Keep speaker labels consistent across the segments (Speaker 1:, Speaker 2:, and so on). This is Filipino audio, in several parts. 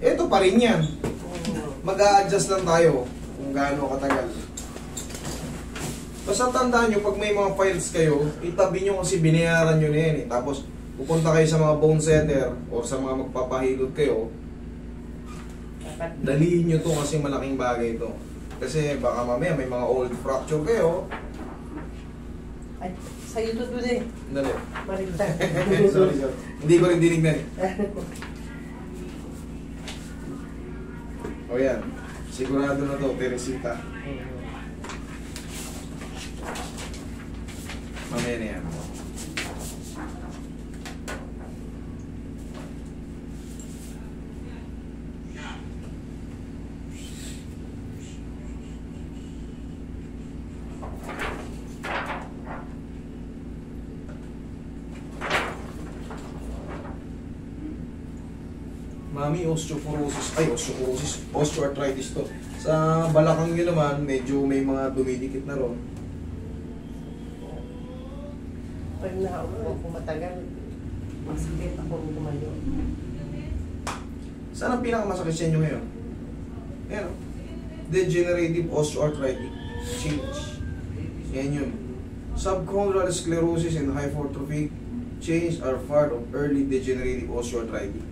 Speaker 1: Ito pa rin yan. Mag-a-adjust lang tayo kung gaano katagal. Basta tandaan nyo, pag may mga files kayo, itabi nyo kasi binayaran nyo na yan eh. Tapos, pupunta kayo sa mga bone setter o sa mga magpapahilot kayo, daliin nyo to kasi malaking bagay ito. Kasi baka mamaya may mga old fracture kayo.
Speaker 2: Ay, sa YouTube din eh.
Speaker 1: Dali.
Speaker 2: Marinda.
Speaker 1: Sorry. Hindi ko rin dinignan eh. O yan. Sigurado na to, Teresita. Mamaya na yan. Mami, osteoarthritis to. Sa balakang nyo naman, medyo may mga dumidikit na ron.
Speaker 2: Pag nakaupo ko matagal, masakit ako tumayo.
Speaker 1: Saan ang pinakamasakit sa inyo ngayon? Ayan o. Degenerative osteoarthritis. Change. Yan yun. Subchondral sclerosis and hypertrophic change are part of early degenerative osteoarthritis.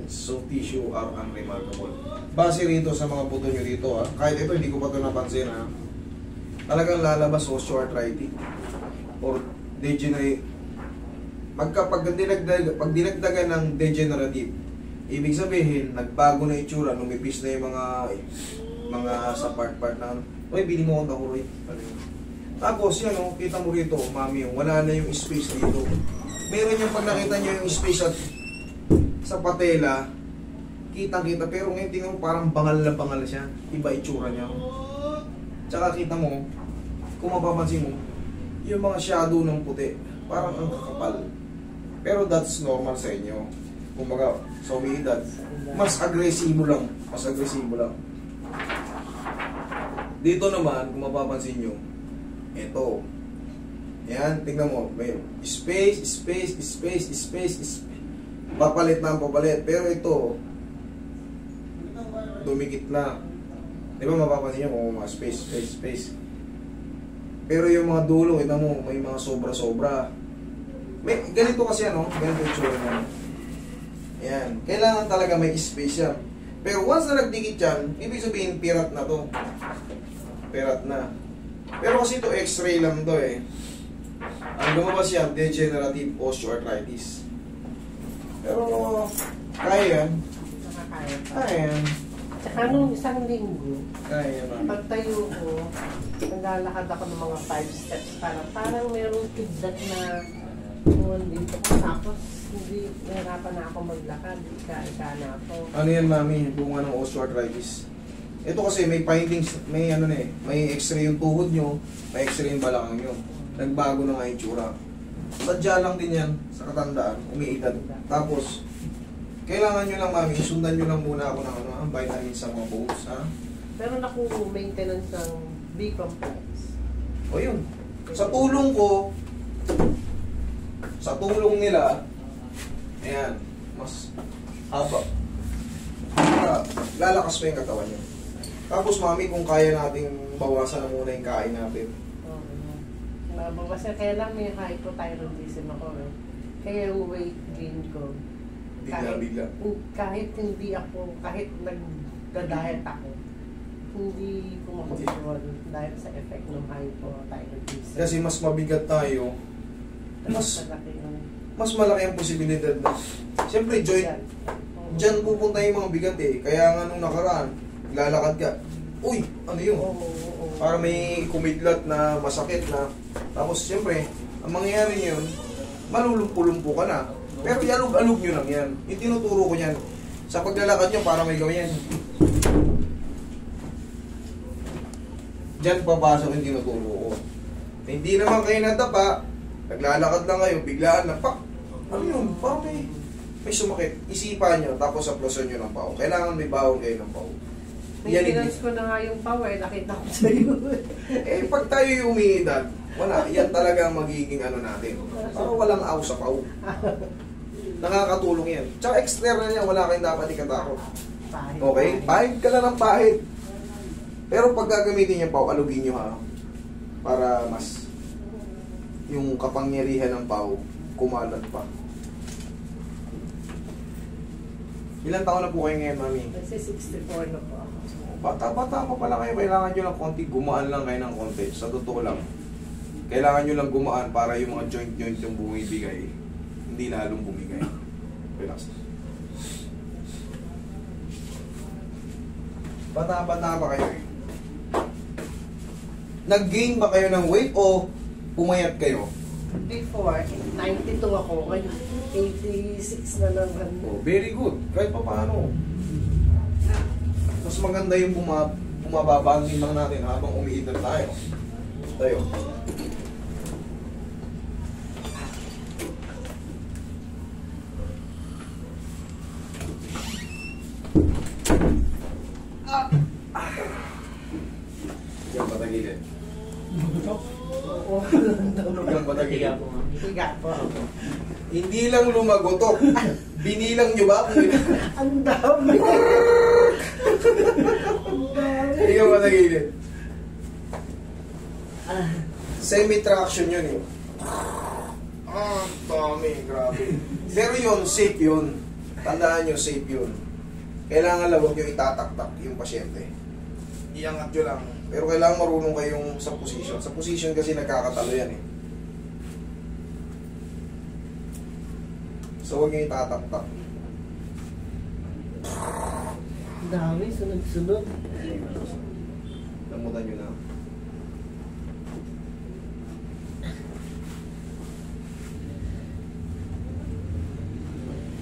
Speaker 1: Soft tissue are unremarkable. Base rito sa mga buto nyo dito, ha? Kahit ito hindi ko pa ito napansin, ha? Talagang lalabas osteoarthritis or degenerate. Pag dinagdagan ng degenerative, ibig sabihin nagbago na itsura, lumipis na yung mga sa part na oy, bili mo akong takuroy. Tapos yan, oh, kita mo rito, mami, wala na yung space dito. Meron yung pag nakita nyo yung space at sa patela, kita-kita, pero ngayon tingnan mo parang bangal na bangal siya. Iba itsura niya. Tsaka kita mo, kung mapapansin mo, yung mga shadow ng puti, parang ang kakapal. Pero that's normal sa inyo. Kumbaga, sa umiidad, mas agresibo lang. Mas agresibo lang. Dito naman, kung mapapansin nyo, ito. Yan, tingnan mo, may space. Papalit na ang papalit. Pero ito, dumikit na. Di ba mapapansin nyo kung mga space. Pero yung mga dulo, ito mo, may mga sobra-sobra. May, ganito kasi ano, ganito yung tsura na. Ayan. Kailangan talaga may space yan. Pero once na nagdikit yan, ibig sabihin, pirat na to. Pirat na. Pero kasi ito x-ray lang to eh. Ang lumabas yan, degenerative osteoarthritis. Pero, kaya yan.
Speaker 2: Nakakaya pa.
Speaker 1: Kaya yan.
Speaker 2: Tsaka nung isang linggo,
Speaker 1: Kaya yan.
Speaker 2: pagtayo ko, naglalakad ako ng mga 5 steps. Parang merong kidlat na dito ko. Tapos, hindi nahirapan na ako maglakad. Ika-ika na ako.
Speaker 1: Ano yan, mami? Bunga ng osteoarthritis. Ito kasi may findings, may ano na eh, may x-ray yung tuhod nyo, may x-ray yung balakang nyo. Nagbago na nga yung tsura. Sadya lang din yan sa katandaan, umiidad. Tapos, kailangan nyo lang, mami, sundan nyo lang muna ako ng ang vitamins sa mga bones, ha?
Speaker 2: Pero naku-maintenance ng B-complex.
Speaker 1: O yun. Sa tulong nila, ayan, mas haba. Lalakas pa yung katawan nyo. Tapos, mami, kung kaya nating bawasan na muna yung kain natin.
Speaker 2: Mababasa, kaya lang may hypothyroidism ako. Kaya yung weight gain ko,
Speaker 1: Bigla.
Speaker 2: kahit hindi ako, kahit nagda-diet ako, hindi ko makontrol dahil sa effect ng hypothyroidism.
Speaker 1: Kasi mas mabigat tayo, mas malaki ang posibilidad na. Siyempre, joint, dyan pupunta yung mga bigat eh. Kaya nga nung nakaraan, lalakad ka, uy, ano yun? Para may kumidlat na masakit na. Tapos siyempre, ang mangyayari yun, malulumpo-lumpo ka na. Pero ialog-alog nyo lang yan. Yung tinuturo ko yan. Sa paglalakad nyo, para may gawin yan. Diyan papasok yung tinuturo ko. Hindi naman kayo natapa, naglalakad lang kayo, biglaan na, pak! Ano yun? Parang may sumakit. Isipan nyo, tapos aplasan nyo ng pao. Kailangan may bawang kayo ng pao.
Speaker 2: Maintenance ko na nga yung power, nakita ko sa'yo.
Speaker 1: Eh, pag tayo yung umiidad, wala. Yan talaga ang magiging ano natin. Parang walang aw sa pao. Nakakatulong yan. Tsaka external yan, wala kayong dapat ikatakot.
Speaker 2: Pahit.
Speaker 1: Okay? Pahit ka lang ng pahit. Pero pag gagamitin niya pao, alugin nyo ha. Para mas yung kapangyarihan ng pao, kumalat pa. Ilang taon na po kayo ngayon, mami?
Speaker 2: Kasi 64 na po ako.
Speaker 1: Bata-bata pa pala kayo. Kailangan nyo lang konti, gumaan lang kayo ng konti. Sa totoo lang. Kailangan nyo lang gumaan para yung mga joint-joint yung bumibigay. Hindi lalong bumigay. Relax. Bata-bata pa kayo eh. Nag-gain ba kayo ng weight o pumayat kayo?
Speaker 2: Before, 92 ako. Ngayon, 86 na naman.
Speaker 1: Oh, very good. Kahit pa paano. Mas maganda yung bumababa ang timbang natin habang umiidad tayo. Tayo. Yan patagilid.
Speaker 2: Oo.
Speaker 1: Yan patagilid.
Speaker 2: Higa po ako.
Speaker 1: Hindi lang lumagotok. Binilang nyo ba?
Speaker 2: Ang dami.
Speaker 1: Ikaw patagilid. Semi-traction yun eh. Dami, grabe. Pero yun, safe yun. Tandaan nyo, safe yun. Kailangan lang huwag nyo itataktak yung pasyente. Iangat nyo lang. Pero kailangan marunong kayong sa position. Sa position kasi nagkakatalo yan eh. So huwag nyo itataktak.
Speaker 2: Ang dami, sunod-sunod.
Speaker 1: Lamutan nyo na.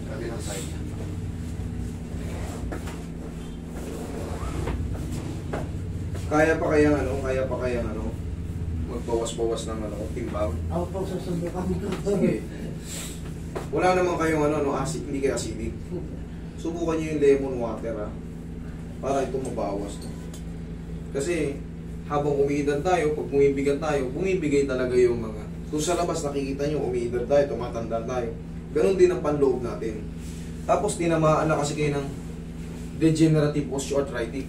Speaker 1: Kabilang side. Kaya pa kayang magbawas-bawas ng timbang.
Speaker 2: Ako po susubukan ko.
Speaker 1: Sige. Wala naman kayong acid, hindi kayo acidic. Subukan nyo yung lemon water para ito mabawas. Kasi habang umiidad tayo, pag bumibigat tayo, bumibigay talaga yung mga... Kung sa labas nakikita nyo, umiidad tayo, tumatanda tayo. Ganon din ang panloob natin. Tapos tinamaan na kasi kayo ng degenerative osteoarthritic.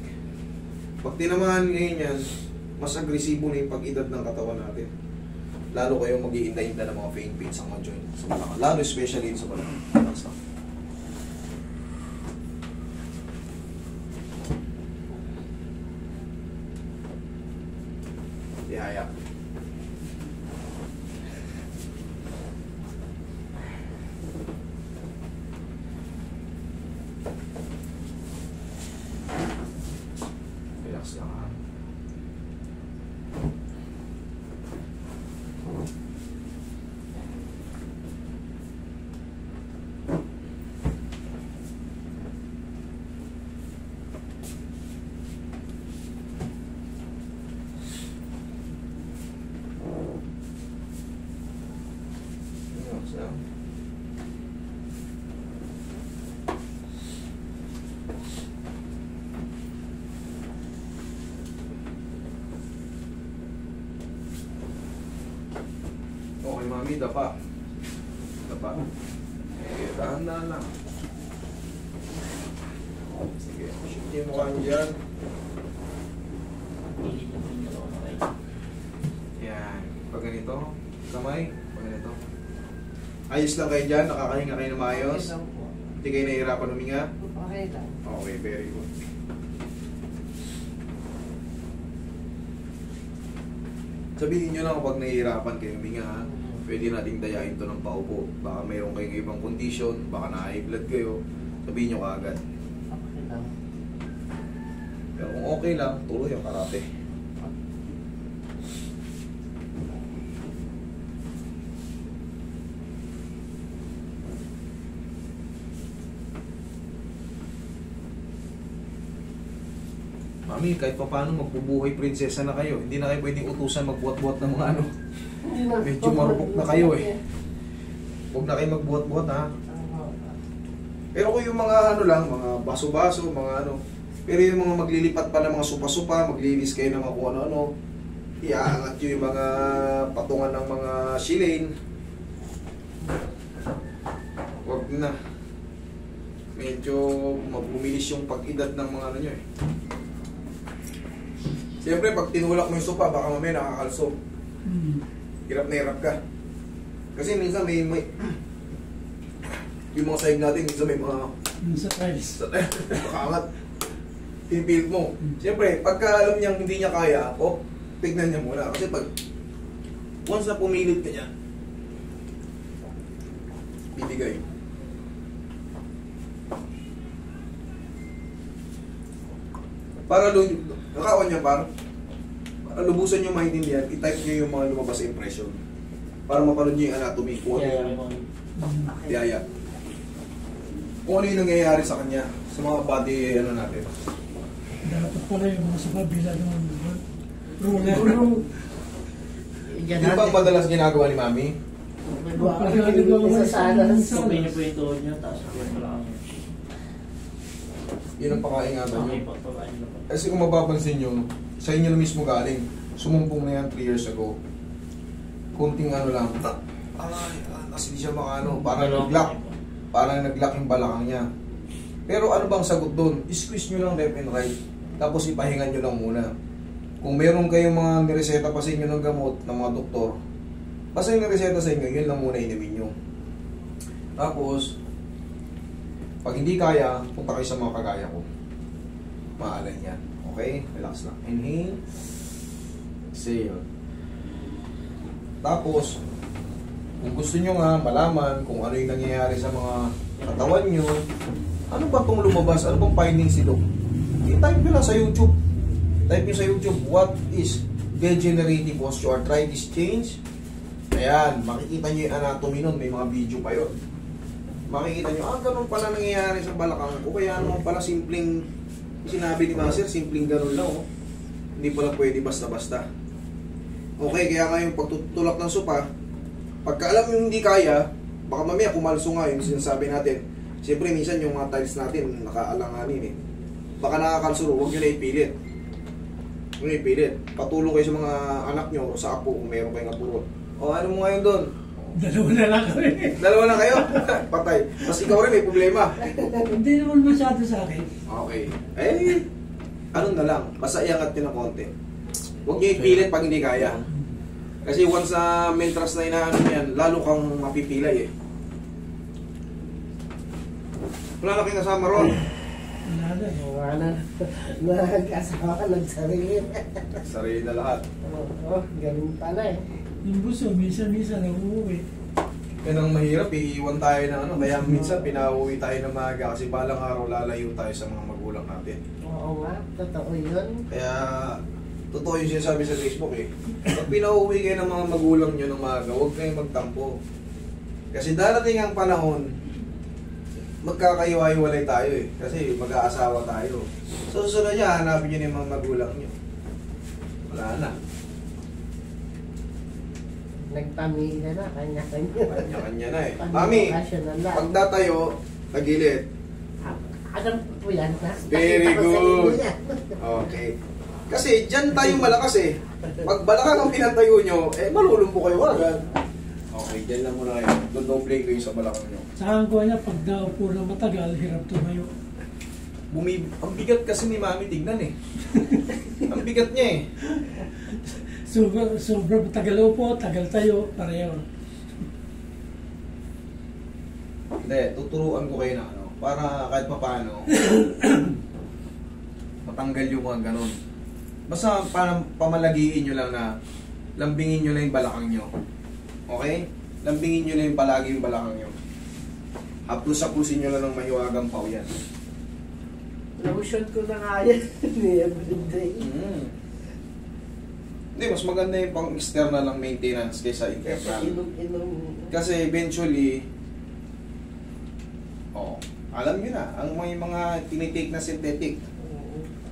Speaker 1: Pag tinamaan ngayon yan, mas agresibo na yung pag-edad ng katawan natin. Lalo kayong mag-iinda-inda ng mga pain pains sa mga joint. Sa balakang. Lalo especially sa balakang. Ihaya. Relax lang ha. Relax lang. Okay, mami, dapa. Dapa. Sige, dahan-dahan lang. Sige, shoot yung mukha niyo dyan. Yan. Pag ganito, kamay, pag ganito. Ayos lang kayo dyan, nakakahinga kayo na maayos.
Speaker 2: Okay lang po.
Speaker 1: Hindi kayo nahihirapan huminga.
Speaker 2: Okay lang.
Speaker 1: Okay, very good. Sabihin nyo lang kapag nahihirapan kayo huminga, pwede nating dayain to ng paupo. Baka mayroon kayong ibang condition, baka na-high blood kayo, sabihin nyo kaagad.
Speaker 2: Okay lang.
Speaker 1: Pero kung okay lang, tuloy ang karate. Mami, kahit pa paano magbubuhay prinsesa na kayo. Hindi na kayo pwedeng utusan magbuhat-buhat ng mga ano. Medyo marupok na kayo eh. Huwag na kayo magbuhat-buhat ha. Pero kung yung mga lang, mga baso-baso, mga pero yung mga maglilipat pa ng mga supa-supa, maglinis kayo ng mga kung ano-ano, iaangat nyo yung mga patungan ng mga shilane. Huwag na. Medyo mabumilis yung pag-edad ng mga ano nyo eh. Siyempre, pag tinulak mo yung sopa, baka mamaya nakakalso. Hirap na hirap ka. Kasi minsan may yung mga sahig natin, minsan may mga
Speaker 3: Sa tiles.
Speaker 1: makaangat. Pinipilit mo. Siyempre, pagka alam niyang hindi niya kaya, tignan niya muna. Kasi pag once na pumilit ka niya, bibigay. Para nakawan niya para lubusan niyo maintindihan, i-type niyo yung mga lumabas sa impression. Para mapanood niyo yung anatomy kung ano yung tiyaya. Kung ano yung nangyayari sa kanya, sa mga body ano natin.
Speaker 3: Dapat pala yung mga sababila naman. Ruler.
Speaker 1: Hindi ba madalas ginagawa ni Mami?
Speaker 2: Isa sana.
Speaker 4: Sabay niyo po yung tuhod niyo, tapos wala kami.
Speaker 1: Yun ang pakaingatan
Speaker 4: Okay
Speaker 1: niyo.
Speaker 4: po, tumain na po.
Speaker 1: Kasi kung mapapansin nyo, sa inyo na mismo galing. Sumumpong na yan 3 years ago. Kunting ano lang. Kasi di siya makano. Parang nag-lock. Parang nag-lock yung balakang niya. Pero ano bang sagot doon? Squeeze nyo lang left and right. Tapos ipahingan nyo lang muna. Kung meron kayong mga nireseta pa sa inyo ng gamot ng mga doktor, basta yung nireseta sa inyo, yun lang muna inumin nyo. Tapos, pag hindi kaya, punta kayo sa mga kagaya ko. Maalan yan. Okay? Relax lang. Inhale. Exhale. Tapos, kung gusto nyo nga malaman kung ano yung nangyayari sa mga katawan nyo, ano ba itong lumabas? Ano bang findings nito? I-type nyo lang sa YouTube. Type nyo sa YouTube, what is degenerative osteoarthritis change? Ayan, makikita nyo yung anatomy nun. May mga video pa yun. Makikita nyo, ganun pala nangyayari sa balakang ko. Kaya naman pala simpleng, sinabi ni Master, simpleng ganun lang. Oh. Hindi pala pwede basta-basta. Okay, kaya nga yung pagtutulak ng sopa, pagka alam yung hindi kaya, baka mamaya kumalso nga yung sinasabi natin. Siyempre, minsan yung mga tiles natin, nakaalanganin eh. Baka nakakalsuro, huwag nyo na ipilit. Huwag nyo na ipilit. Patulong kayo sa mga anak nyo o sa apo kung meron kayong apuro. O, ano mo ngayon doon?
Speaker 3: Dalawa na lang kami.
Speaker 1: Dalawa na kayo? Patay. Mas ikaw rin may problema.
Speaker 3: Hindi naman masyado sa akin.
Speaker 1: Okay. Eh, ano na lang, basta iangat nyo ng konti. Huwag nyo ipilit pag hindi kaya. Kasi once na mentras na inaano yan, lalo kang mapipilay eh. Wala na kayong kasama ron.
Speaker 3: Wala na.
Speaker 2: Wala na. Nagkasama ka, nagsarili.
Speaker 1: Sarili na lahat.
Speaker 2: Ganun pala eh.
Speaker 3: Yung buso, minsan-minsan nauuwi.
Speaker 1: Yan ang mahirap, iiwan tayo ng ano. Kaya minsan pinauwi tayo ng maaga kasi balang araw lalayo tayo sa mga magulang natin.
Speaker 2: Oo nga, totoo yun.
Speaker 1: Kaya, totoo yung sinasabi sa Facebook eh. Pag pinauwi kayo ng mga magulang nyo ng maaga, huwag kayong magtampo. Kasi darating ang panahon, magkakaiwa-iwalay tayo eh. Kasi mag-aasawa tayo. So, susunod niya, hanapin nyo na yung mga magulang nyo. Wala na.
Speaker 2: Nagpamilya na, kanya-kanya.
Speaker 1: Kanya-kanya na eh. Mami,
Speaker 2: Pag-okasyon na lang.
Speaker 1: pagtatayo, tagilid.
Speaker 2: Alam ko yan na.
Speaker 1: Very
Speaker 2: Nakita ko sa
Speaker 1: good.
Speaker 2: inyo yan.
Speaker 1: Okay. Kasi dyan tayo malakas eh. Pag balakang ang pinatayo nyo, eh malulumpo kayo agad. Okay, dyan lang muna kayo. Dodoble kayo sa balakang nyo.
Speaker 3: Saan ko niya, pag naupo na matagal, hirap tumayo.
Speaker 1: Ang bigat kasi ni Mami tignan eh. Ang bigat niya eh.
Speaker 3: Sobrang tagal upo, tagal tayo, pareho.
Speaker 1: Hindi, tuturuan ko kayo na ano. Para kahit pa paano, matanggal yung mga ganun. Basta pamalagiin nyo lang na lambingin nyo lang yung balakang nyo. Okay? Lambingin nyo lang yung palagi yung balakang nyo. Haplos-haplusin nyo lang ng mahiwagang paw yan.
Speaker 2: Lotion ko na nga yan. Everyday.
Speaker 1: Hindi, mas maganda yung pang external lang maintenance kaysa internal.
Speaker 2: Inom-inom.
Speaker 1: Kasi eventually, alam nyo na, ang may mga tinitake na synthetic,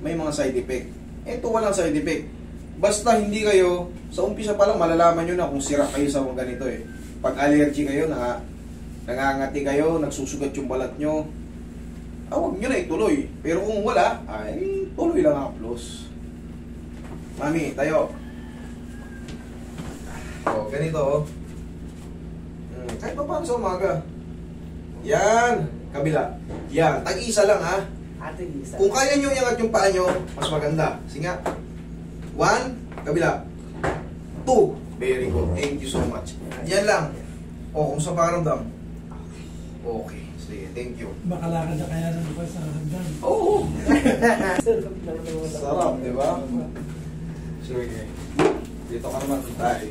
Speaker 1: may mga side effect. Ito walang side effect. Basta hindi kayo, sa umpisa pa lang malalaman nyo na kung sira kayo sa mga ganito eh. Pag allergy kayo, nangangati kayo, nagsusugat yung balat nyo, huwag nyo na ituloy. Pero kung wala, ay tuloy lang ang plus. Mami, tayo. Ganito. Kahit pa paano sa umaga. Yan. Kabila. Yan. Tag-isa lang ha.
Speaker 2: Ate Lisa.
Speaker 1: Kung kaya nyo iangat yung paa nyo, mas maganda. Sige nga. 1, kabila. 2. Very good. Thank you so much. Yan lang. O, kung sa pakiramdam. Okay. Sige, thank you.
Speaker 3: Makalakad na kaya ng bukas sa hagdan.
Speaker 1: Oo.
Speaker 2: Sarap naman.
Speaker 1: Sarap, di ba? Sige. Dito ka naman tayo.